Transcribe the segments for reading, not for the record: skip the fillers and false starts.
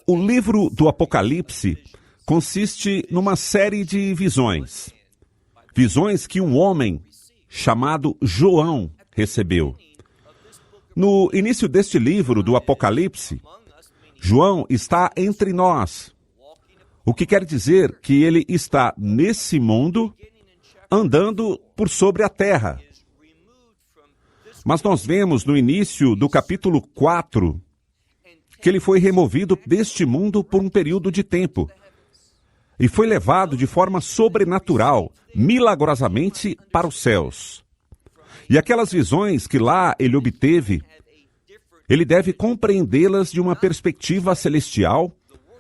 O livro do Apocalipse consiste numa série de visões. Visões que um homem chamado João recebeu. No início deste livro do Apocalipse, João está entre nós. O que quer dizer que ele está nesse mundo, andando por sobre a terra. Mas nós vemos no início do capítulo 4 que ele foi removido deste mundo por um período de tempo e foi levado de forma sobrenatural, milagrosamente, para os céus. E aquelas visões que lá ele obteve, ele deve compreendê-las de uma perspectiva celestial,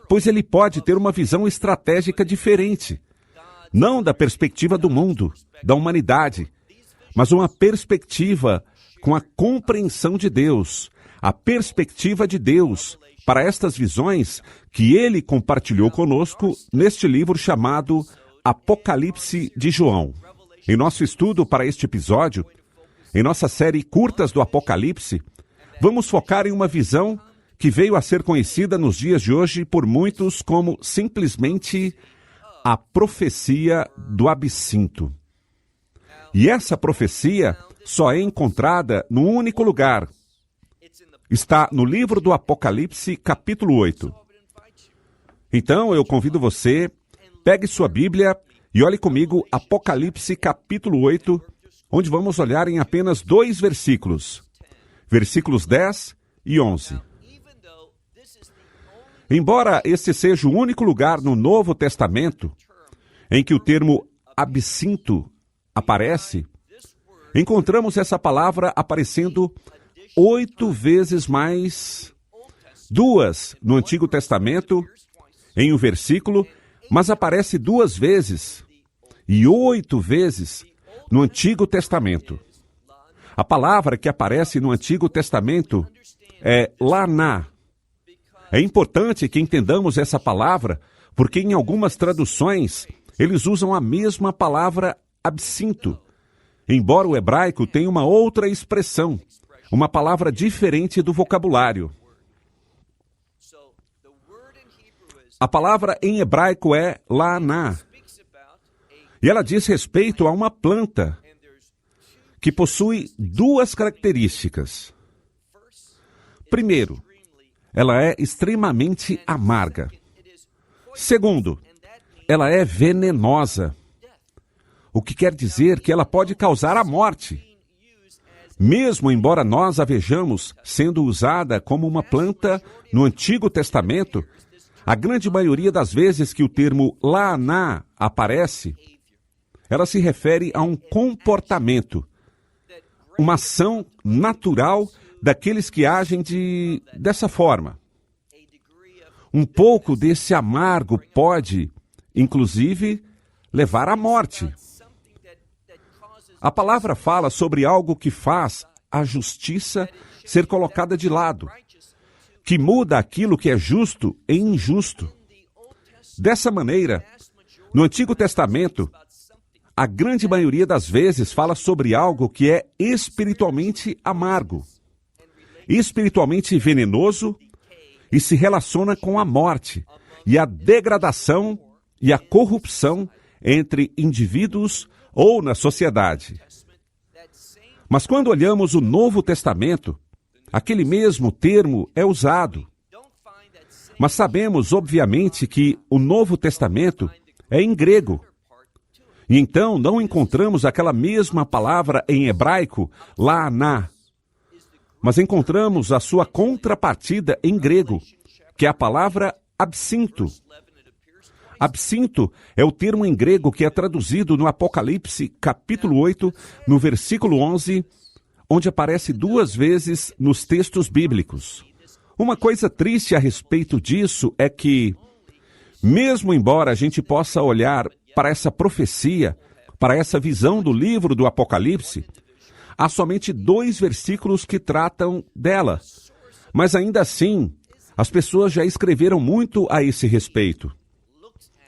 pois ele pode ter uma visão estratégica diferente, não da perspectiva do mundo, da humanidade, mas uma perspectiva com a compreensão de Deus, a perspectiva de Deus para estas visões que ele compartilhou conosco neste livro chamado Apocalipse de João. Em nosso estudo para este episódio, em nossa série Curtas do Apocalipse, vamos focar em uma visão que veio a ser conhecida nos dias de hoje por muitos como simplesmente a profecia do absinto. E essa profecia só é encontrada num único lugar. Está no livro do Apocalipse, capítulo 8. Então, eu convido você, pegue sua Bíblia e olhe comigo Apocalipse, capítulo 8, onde vamos olhar em apenas 2 versículos. Versículos 10 e 11. Embora este seja o único lugar no Novo Testamento em que o termo absinto aparece, encontramos essa palavra aparecendo 8 vezes mais, 2 no Antigo Testamento, em um versículo, mas aparece 2 vezes e 8 vezes no Antigo Testamento. A palavra que aparece no Antigo Testamento é laná. É importante que entendamos essa palavra, porque em algumas traduções eles usam a mesma palavra absinto, embora o hebraico tenha uma outra expressão, uma palavra diferente do vocabulário. A palavra em hebraico é laná, e ela diz respeito a uma planta que possui 2 características. Primeiro, ela é extremamente amarga. Segundo, ela é venenosa, o que quer dizer que ela pode causar a morte. Mesmo embora nós a vejamos sendo usada como uma planta no Antigo Testamento, a grande maioria das vezes que o termo laná aparece, ela se refere a um comportamento, uma ação natural daqueles que agem dessa forma. Um pouco desse amargo pode, inclusive, levar à morte. A palavra fala sobre algo que faz a justiça ser colocada de lado, que muda aquilo que é justo em injusto. Dessa maneira, no Antigo Testamento, a grande maioria das vezes fala sobre algo que é espiritualmente amargo, espiritualmente venenoso e se relaciona com a morte e a degradação e a corrupção entre indivíduos ou na sociedade. Mas quando olhamos o Novo Testamento, aquele mesmo termo é usado. Mas sabemos, obviamente, que o Novo Testamento é em grego. E então não encontramos aquela mesma palavra em hebraico, laná, mas encontramos a sua contrapartida em grego, que é a palavra absinto. Absinto é o termo em grego que é traduzido no Apocalipse, capítulo 8, no versículo 11, onde aparece 2 vezes nos textos bíblicos. Uma coisa triste a respeito disso é que, mesmo embora a gente possa olhar para essa profecia, para essa visão do livro do Apocalipse, há somente 2 versículos que tratam dela. Mas ainda assim, as pessoas já escreveram muito a esse respeito.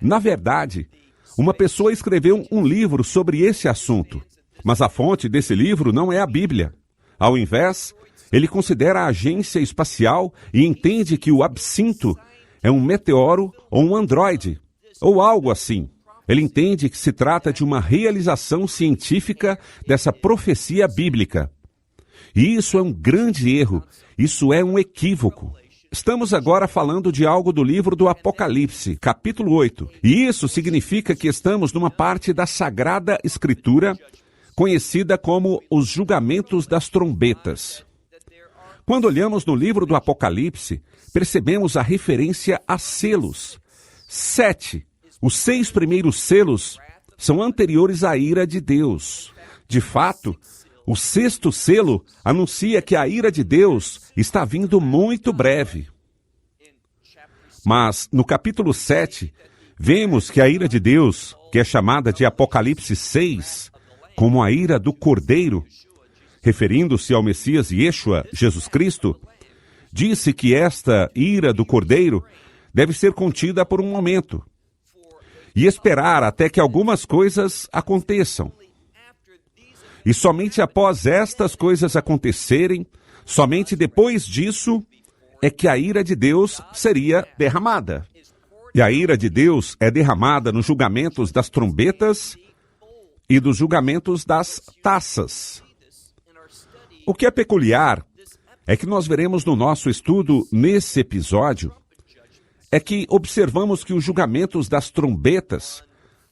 Na verdade, uma pessoa escreveu um livro sobre esse assunto, mas a fonte desse livro não é a Bíblia. Ao invés, Ele considera a agência espacial e entende que o absinto é um meteoro ou um androide, ou algo assim. Ele entende que se trata de uma realização científica dessa profecia bíblica. E isso é um grande erro, isso é um equívoco. Estamos agora falando de algo do livro do Apocalipse, capítulo 8. E isso significa que estamos numa parte da Sagrada Escritura, conhecida como os julgamentos das trombetas. Quando olhamos no livro do Apocalipse, percebemos a referência a selos. 7. Os 6 primeiros selos são anteriores à ira de Deus. De fato, o 6º selo anuncia que a ira de Deus está vindo muito breve. Mas, no capítulo 7, vemos que a ira de Deus, que é chamada de Apocalipse 6, como a ira do Cordeiro, referindo-se ao Messias Yeshua, Jesus Cristo, disse que esta ira do Cordeiro deve ser contida por um momento e esperar até que algumas coisas aconteçam. E somente após estas coisas acontecerem, somente depois disso, é que a ira de Deus seria derramada. E a ira de Deus é derramada nos julgamentos das trombetas e dos julgamentos das taças. O que é peculiar é que nós veremos no nosso estudo nesse episódio é que observamos que os julgamentos das trombetas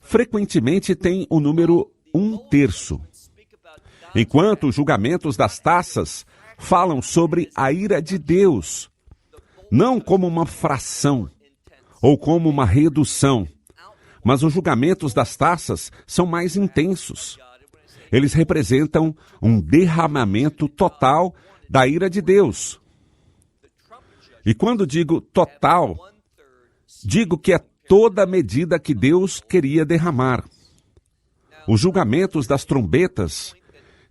frequentemente têm o número 1/3, enquanto os julgamentos das taças falam sobre a ira de Deus, não como uma fração ou como uma redução, mas os julgamentos das taças são mais intensos. Eles representam um derramamento total da ira de Deus. E quando digo total, digo que é toda a medida que Deus queria derramar. Os julgamentos das trombetas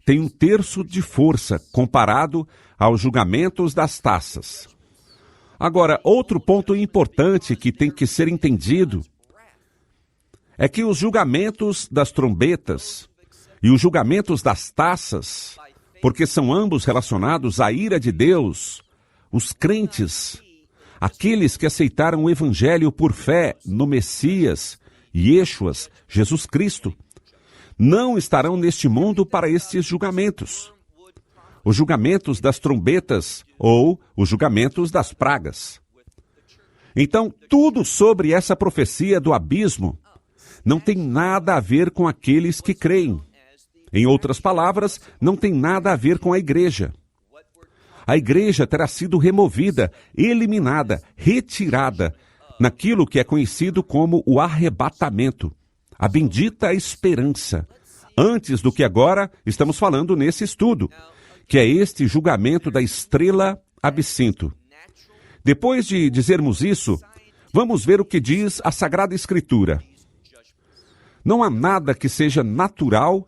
têm 1/3 de força comparado aos julgamentos das taças. Agora, outro ponto importante que tem que ser entendido é que os julgamentos das trombetas e os julgamentos das taças, porque são ambos relacionados à ira de Deus, os crentes, aqueles que aceitaram o Evangelho por fé no Messias, Yeshua, Jesus Cristo, não estarão neste mundo para estes julgamentos. Os julgamentos das trombetas ou os julgamentos das pragas. Então, tudo sobre essa profecia do abismo não tem nada a ver com aqueles que creem. Em outras palavras, não tem nada a ver com a igreja. A igreja terá sido removida, eliminada, retirada naquilo que é conhecido como o arrebatamento, a bendita esperança, antes do que agora estamos falando nesse estudo, que é este julgamento da estrela absinto. Depois de dizermos isso, vamos ver o que diz a Sagrada Escritura. Não há nada que seja natural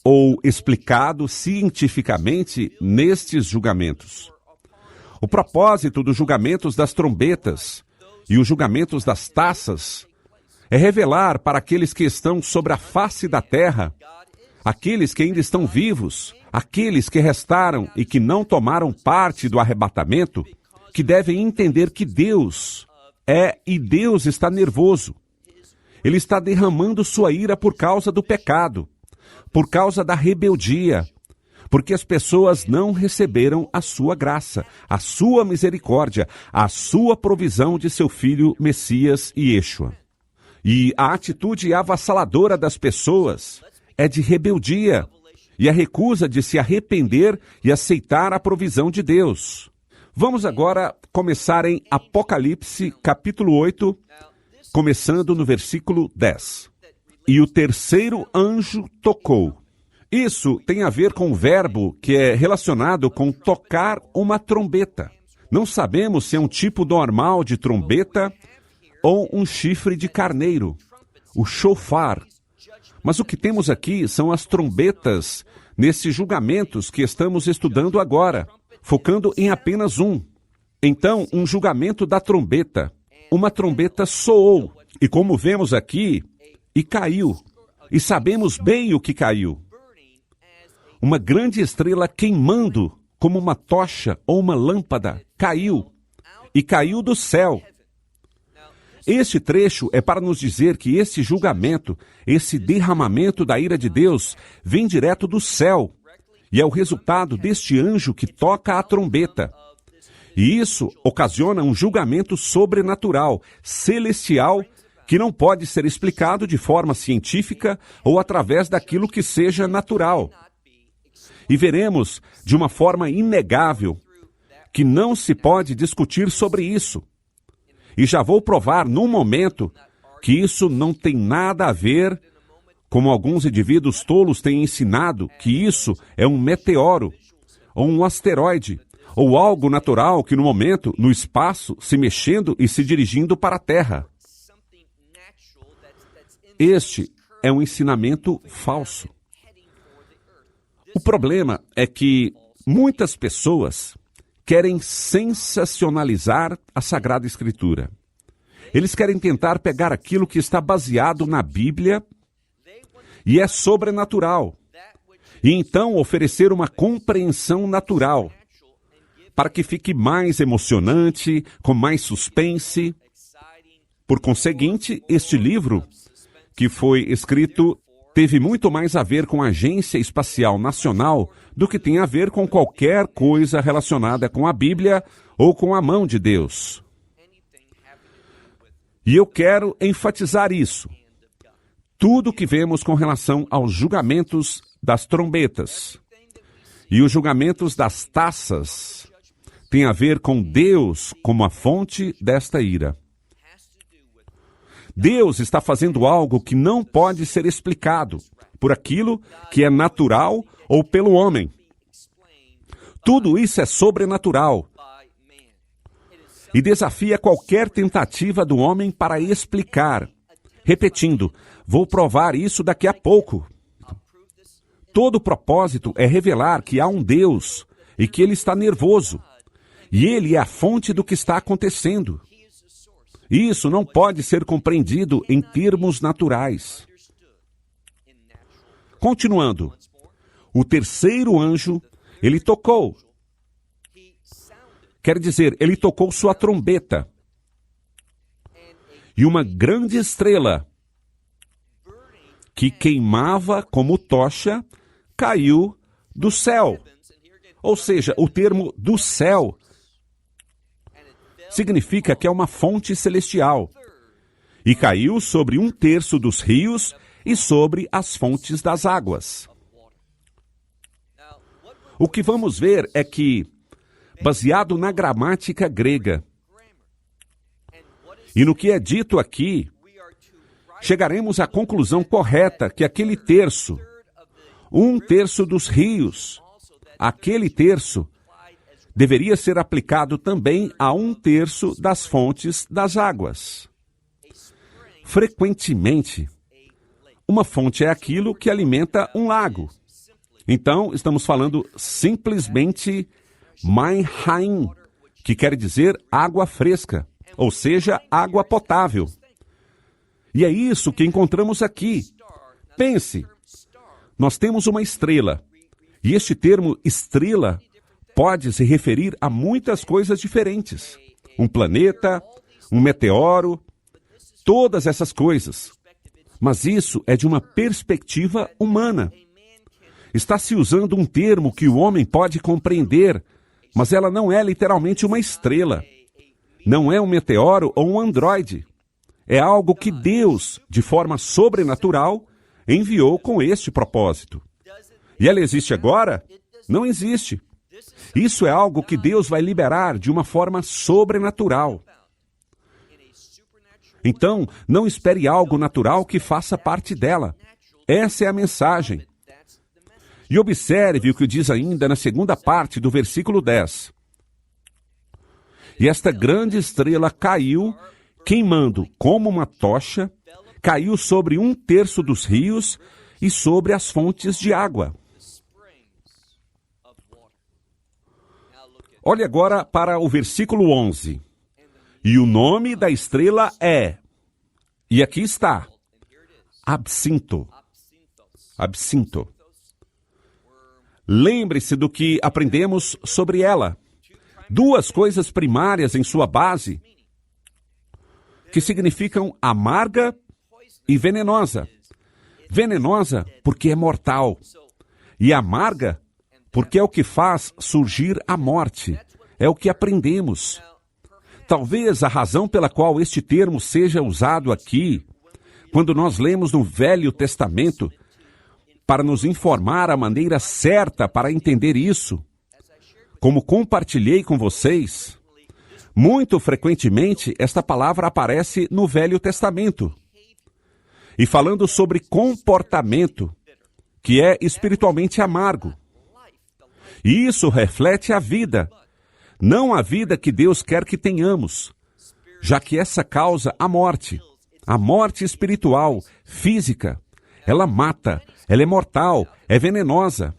ou explicado cientificamente nestes julgamentos. O propósito dos julgamentos das trombetas e os julgamentos das taças é revelar para aqueles que estão sobre a face da terra, aqueles que ainda estão vivos, aqueles que restaram e que não tomaram parte do arrebatamento, que devem entender que Deus é e Deus está nervoso. Ele está derramando sua ira por causa do pecado, por causa da rebeldia, porque as pessoas não receberam a sua graça, a sua misericórdia, a sua provisão de seu filho Messias e Yeshua. E a atitude avassaladora das pessoas é de rebeldia e a recusa de se arrepender e aceitar a provisão de Deus. Vamos agora começar em Apocalipse, capítulo 8, começando no versículo 10. E o terceiro anjo tocou. Isso tem a ver com o verbo que é relacionado com tocar uma trombeta. Não sabemos se é um tipo normal de trombeta ou um chifre de carneiro, o shofar. Mas o que temos aqui são as trombetas nesses julgamentos que estamos estudando agora, focando em apenas um. Então, um julgamento da trombeta. Uma trombeta soou, e como vemos aqui, e caiu. E sabemos bem o que caiu. Uma grande estrela queimando como uma tocha ou uma lâmpada, caiu, e caiu do céu. Este trecho é para nos dizer que esse julgamento, esse derramamento da ira de Deus, vem direto do céu, e é o resultado deste anjo que toca a trombeta. E isso ocasiona um julgamento sobrenatural, celestial, que não pode ser explicado de forma científica ou através daquilo que seja natural. E veremos, de uma forma inegável, que não se pode discutir sobre isso. E já vou provar num momento que isso não tem nada a ver, como alguns indivíduos tolos têm ensinado, que isso é um meteoro, ou um asteroide, ou algo natural que no momento, no espaço, se mexendo e se dirigindo para a Terra. Este é um ensinamento falso. O problema é que muitas pessoas querem sensacionalizar a Sagrada Escritura. Eles querem tentar pegar aquilo que está baseado na Bíblia e é sobrenatural, e então oferecer uma compreensão natural, para que fique mais emocionante, com mais suspense. Por conseguinte, este livro, que foi escrito, teve muito mais a ver com a Agência Espacial Nacional do que tem a ver com qualquer coisa relacionada com a Bíblia ou com a mão de Deus. E eu quero enfatizar isso. Tudo que vemos com relação aos julgamentos das trombetas e os julgamentos das taças tem a ver com Deus como a fonte desta ira. Deus está fazendo algo que não pode ser explicado por aquilo que é natural ou pelo homem. Tudo isso é sobrenatural e desafia qualquer tentativa do homem para explicar. Repetindo, vou provar isso daqui a pouco. Todo o propósito é revelar que há um Deus e que ele está nervoso. E ele é a fonte do que está acontecendo. Isso não pode ser compreendido em termos naturais. Continuando, o terceiro anjo, ele tocou. Quer dizer, ele tocou sua trombeta. E uma grande estrela, que queimava como tocha, caiu do céu. Ou seja, o termo do céu significa que é uma fonte celestial. E caiu sobre 1/3 dos rios e sobre as fontes das águas. O que vamos ver é que, baseado na gramática grega, e no que é dito aqui, chegaremos à conclusão correta que aquele terço, 1/3 dos rios, aquele terço, deveria ser aplicado também a 1/3 das fontes das águas. Frequentemente, uma fonte é aquilo que alimenta um lago. Então, estamos falando simplesmente Mai Haim, que quer dizer água fresca, ou seja, água potável. E é isso que encontramos aqui. Pense, nós temos uma estrela, e este termo estrela pode se referir a muitas coisas diferentes. Um planeta, um meteoro, todas essas coisas. Mas isso é de uma perspectiva humana. Está se usando um termo que o homem pode compreender, mas ela não é literalmente uma estrela. Não é um meteoro ou um androide. É algo que Deus, de forma sobrenatural, enviou com este propósito. E ela existe agora? Não existe. Isso é algo que Deus vai liberar de uma forma sobrenatural. Então, não espere algo natural que faça parte dela. Essa é a mensagem. E observe o que diz ainda na segunda parte do versículo 10. E esta grande estrela caiu, queimando como uma tocha, caiu sobre 1/3 dos rios e sobre as fontes de água. Olhe agora para o versículo 11. E o nome da estrela é, e aqui está, Absinto. Absinto. Lembre-se do que aprendemos sobre ela. Duas coisas primárias em sua base, que significam amarga e venenosa. Venenosa porque é mortal. E amarga porque é o que faz surgir a morte. É o que aprendemos. Talvez a razão pela qual este termo seja usado aqui, quando nós lemos no Velho Testamento, para nos informar a maneira certa para entender isso, como compartilhei com vocês, muito frequentemente esta palavra aparece no Velho Testamento. E falando sobre comportamento, que é espiritualmente amargo. E isso reflete a vida, não a vida que Deus quer que tenhamos, já que essa causa a morte espiritual, física. Ela mata, ela é mortal, é venenosa.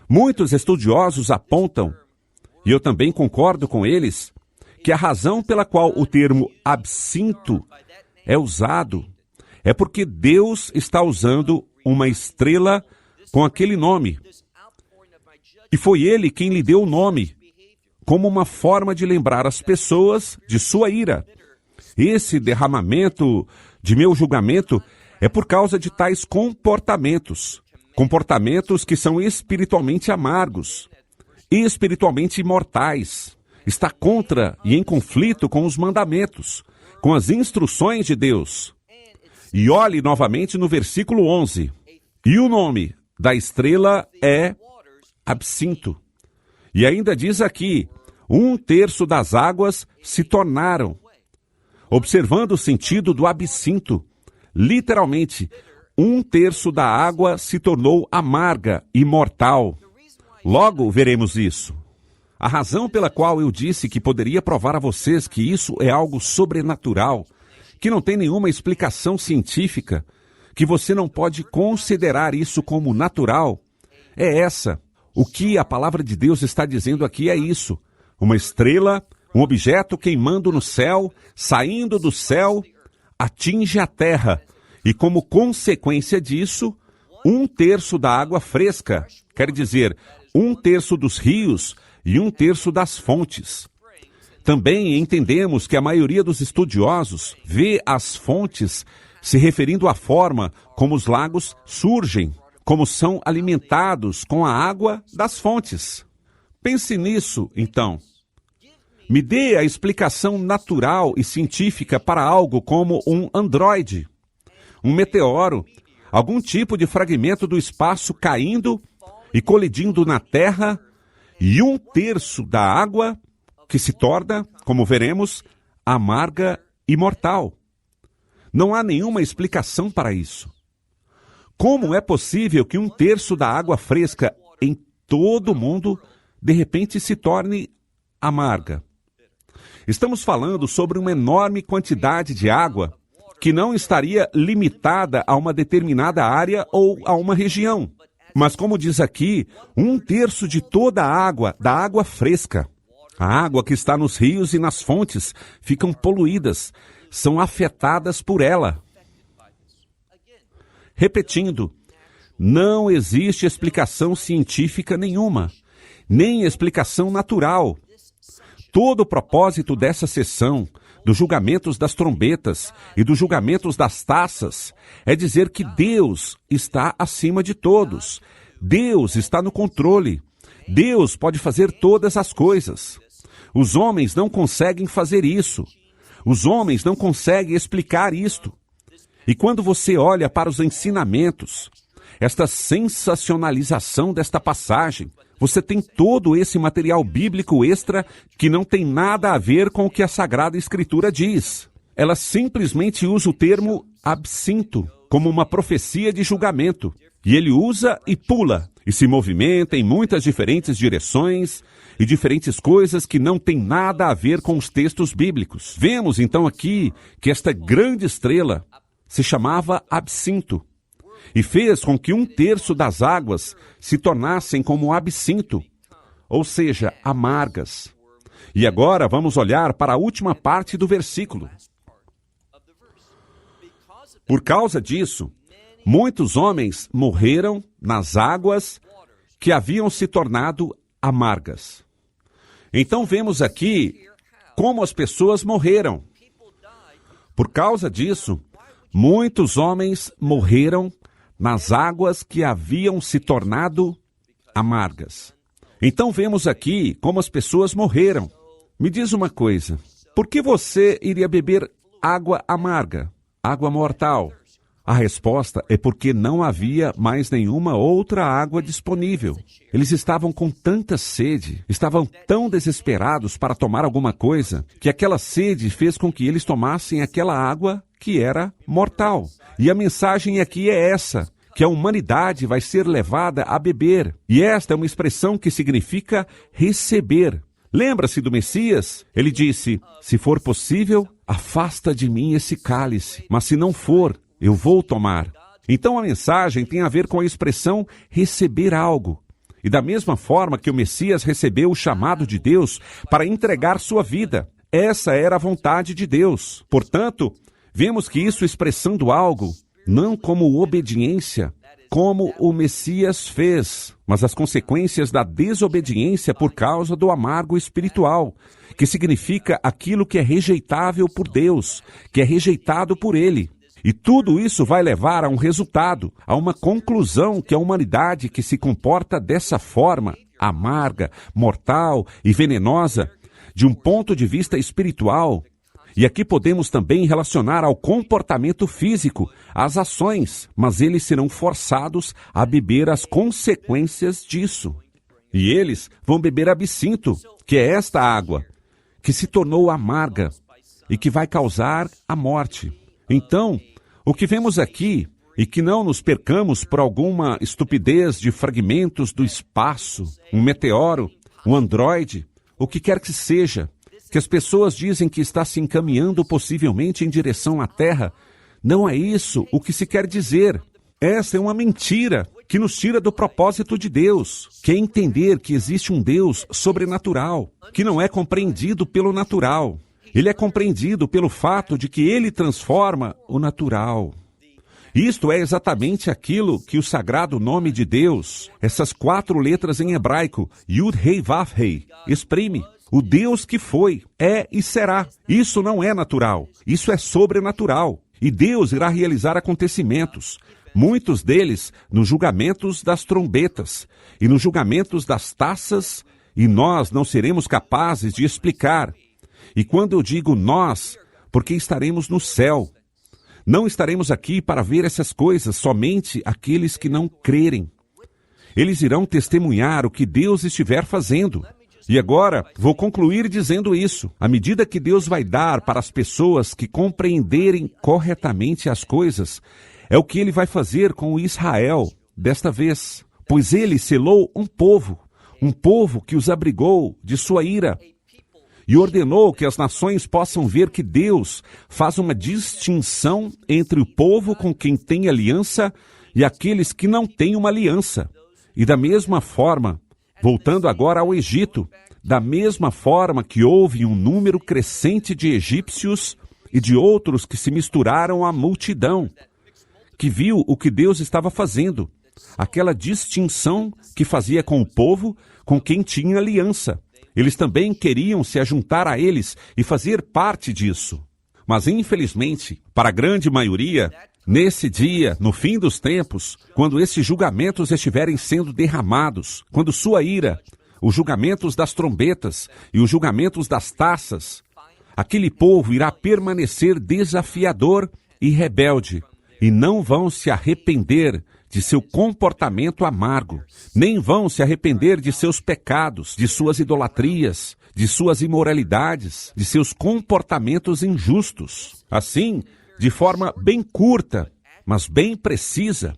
Muitos estudiosos apontam, e eu também concordo com eles, que a razão pela qual o termo absinto é usado é porque Deus está usando uma estrela com aquele nome. E foi Ele quem lhe deu o nome, como uma forma de lembrar as pessoas de sua ira. Esse derramamento de meu julgamento é por causa de tais comportamentos. Comportamentos que são espiritualmente amargos, espiritualmente imortais. Está contra e em conflito com os mandamentos, com as instruções de Deus. E olhe novamente no versículo 11. E o nome da estrela é absinto. E ainda diz aqui, 1/3 das águas se tornaram. Observando o sentido do absinto, literalmente, 1/3 da água se tornou amarga e mortal. Logo veremos isso. A razão pela qual eu disse que poderia provar a vocês que isso é algo sobrenatural, que não tem nenhuma explicação científica, que você não pode considerar isso como natural, é essa. O que a palavra de Deus está dizendo aqui é isso. Uma estrela, um objeto queimando no céu, saindo do céu, atinge a terra. E como consequência disso, 1/3 da água fresca, quer dizer, 1/3 dos rios e 1/3 das fontes. Também entendemos que a maioria dos estudiosos vê as fontes se referindo à forma como os lagos surgem, como são alimentados com a água das fontes. Pense nisso, então. Me dê a explicação natural e científica para algo como um androide, um meteoro, algum tipo de fragmento do espaço caindo e colidindo na Terra, e 1/3 da água que se torna, como veremos, amarga e mortal. Não há nenhuma explicação para isso. Como é possível que 1/3 da água fresca em todo o mundo, de repente, se torne amarga? Estamos falando sobre uma enorme quantidade de água que não estaria limitada a uma determinada área ou a uma região. Mas como diz aqui, 1/3 de toda a água, da água fresca. A água que está nos rios e nas fontes ficam poluídas, são afetadas por ela. Repetindo, não existe explicação científica nenhuma, nem explicação natural. Todo o propósito dessa sessão, dos julgamentos das trombetas e dos julgamentos das taças, é dizer que Deus está acima de todos. Deus está no controle. Deus pode fazer todas as coisas. Os homens não conseguem fazer isso. Os homens não conseguem explicar isto. E quando você olha para os ensinamentos, esta sensacionalização desta passagem, você tem todo esse material bíblico extra que não tem nada a ver com o que a Sagrada Escritura diz. Ela simplesmente usa o termo absinto como uma profecia de julgamento. E ele usa e pula, e se movimenta em muitas diferentes direções e diferentes coisas que não têm nada a ver com os textos bíblicos. Vemos então aqui que esta grande estrela se chamava absinto e fez com que 1/3 das águas se tornassem como absinto, ou seja, amargas. E agora vamos olhar para a última parte do versículo. Por causa disso, muitos homens morreram nas águas que haviam se tornado amargas. Então vemos aqui como as pessoas morreram. Por causa disso, muitos homens morreram nas águas que haviam se tornado amargas. Então vemos aqui como as pessoas morreram. Me diz uma coisa, por que você iria beber água amarga, água mortal? A resposta é porque não havia mais nenhuma outra água disponível. Eles estavam com tanta sede, estavam tão desesperados para tomar alguma coisa, que aquela sede fez com que eles tomassem aquela água que era mortal. E a mensagem aqui é essa, que a humanidade vai ser levada a beber. E esta é uma expressão que significa receber. Lembra-se do Messias? Ele disse, se for possível, afasta de mim esse cálice, mas se não for, eu vou tomar. Então a mensagem tem a ver com a expressão receber algo. E da mesma forma que o Messias recebeu o chamado de Deus para entregar sua vida, essa era a vontade de Deus. Portanto, vemos que isso expressando algo, não como obediência, como o Messias fez, mas as consequências da desobediência por causa do amargo espiritual, que significa aquilo que é rejeitável por Deus, que é rejeitado por Ele. E tudo isso vai levar a um resultado, a uma conclusão que a humanidade que se comporta dessa forma, amarga, mortal e venenosa, de um ponto de vista espiritual, e aqui podemos também relacionar ao comportamento físico, às ações, mas eles serão forçados a beber as consequências disso. E eles vão beber absinto, que é esta água, que se tornou amarga e que vai causar a morte. Então, o que vemos aqui, e que não nos percamos por alguma estupidez de fragmentos do espaço, um meteoro, um androide, o que quer que seja, que as pessoas dizem que está se encaminhando possivelmente em direção à Terra, não é isso o que se quer dizer. Essa é uma mentira que nos tira do propósito de Deus, que é entender que existe um Deus sobrenatural, que não é compreendido pelo natural. Ele é compreendido pelo fato de que ele transforma o natural. Isto é exatamente aquilo que o sagrado nome de Deus, essas 4 letras em hebraico, Yud-Hei-Vav-Hei, exprime. O Deus que foi, é e será. Isso não é natural, isso é sobrenatural. E Deus irá realizar acontecimentos, muitos deles nos julgamentos das trombetas e nos julgamentos das taças, e nós não seremos capazes de explicar. E quando eu digo nós, porque estaremos no céu. Não estaremos aqui para ver essas coisas somente aqueles que não crerem. Eles irão testemunhar o que Deus estiver fazendo. E agora, vou concluir dizendo isso. À medida que Deus vai dar para as pessoas que compreenderem corretamente as coisas, é o que Ele vai fazer com o Israel desta vez. Pois Ele selou um povo que os abrigou de sua ira. E ordenou que as nações possam ver que Deus faz uma distinção entre o povo com quem tem aliança e aqueles que não têm uma aliança. E da mesma forma, voltando agora ao Egito, da mesma forma que houve um número crescente de egípcios e de outros que se misturaram à multidão, que viu o que Deus estava fazendo, aquela distinção que fazia com o povo com quem tinha aliança. Eles também queriam se ajuntar a eles e fazer parte disso. Mas, infelizmente, para a grande maioria, nesse dia, no fim dos tempos, quando esses julgamentos estiverem sendo derramados, quando sua ira, os julgamentos das trombetas e os julgamentos das taças, aquele povo irá permanecer desafiador e rebelde, e não vão se arrepender de seu comportamento amargo, nem vão se arrepender de seus pecados, de suas idolatrias, de suas imoralidades, de seus comportamentos injustos. Assim, de forma bem curta, mas bem precisa,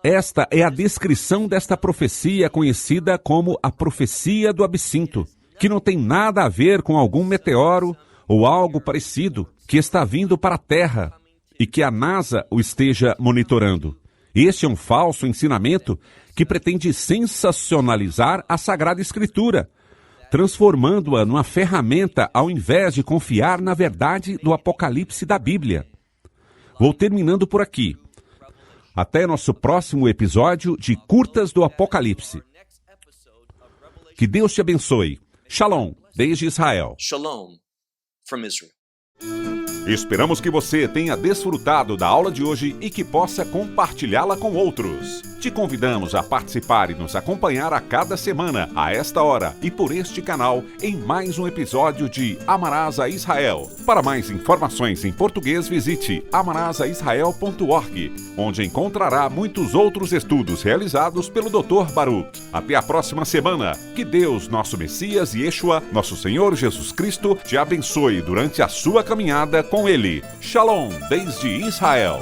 esta é a descrição desta profecia conhecida como a profecia do absinto, que não tem nada a ver com algum meteoro ou algo parecido que está vindo para a Terra e que a NASA o esteja monitorando. Este é um falso ensinamento que pretende sensacionalizar a Sagrada Escritura, transformando-a numa ferramenta ao invés de confiar na verdade do Apocalipse da Bíblia. Vou terminando por aqui. Até nosso próximo episódio de Curtas do Apocalipse. Que Deus te abençoe. Shalom, desde Israel. Shalom from Israel. Esperamos que você tenha desfrutado da aula de hoje e que possa compartilhá-la com outros. Te convidamos a participar e nos acompanhar a cada semana, a esta hora e por este canal, em mais um episódio de Amarás a Israel. Para mais informações em português, visite amarasaisrael.org, onde encontrará muitos outros estudos realizados pelo Dr. Baruch. Até a próxima semana. Que Deus, nosso Messias e Yeshua, nosso Senhor Jesus Cristo, te abençoe durante a sua caminhada com Ele. Shalom, desde Israel.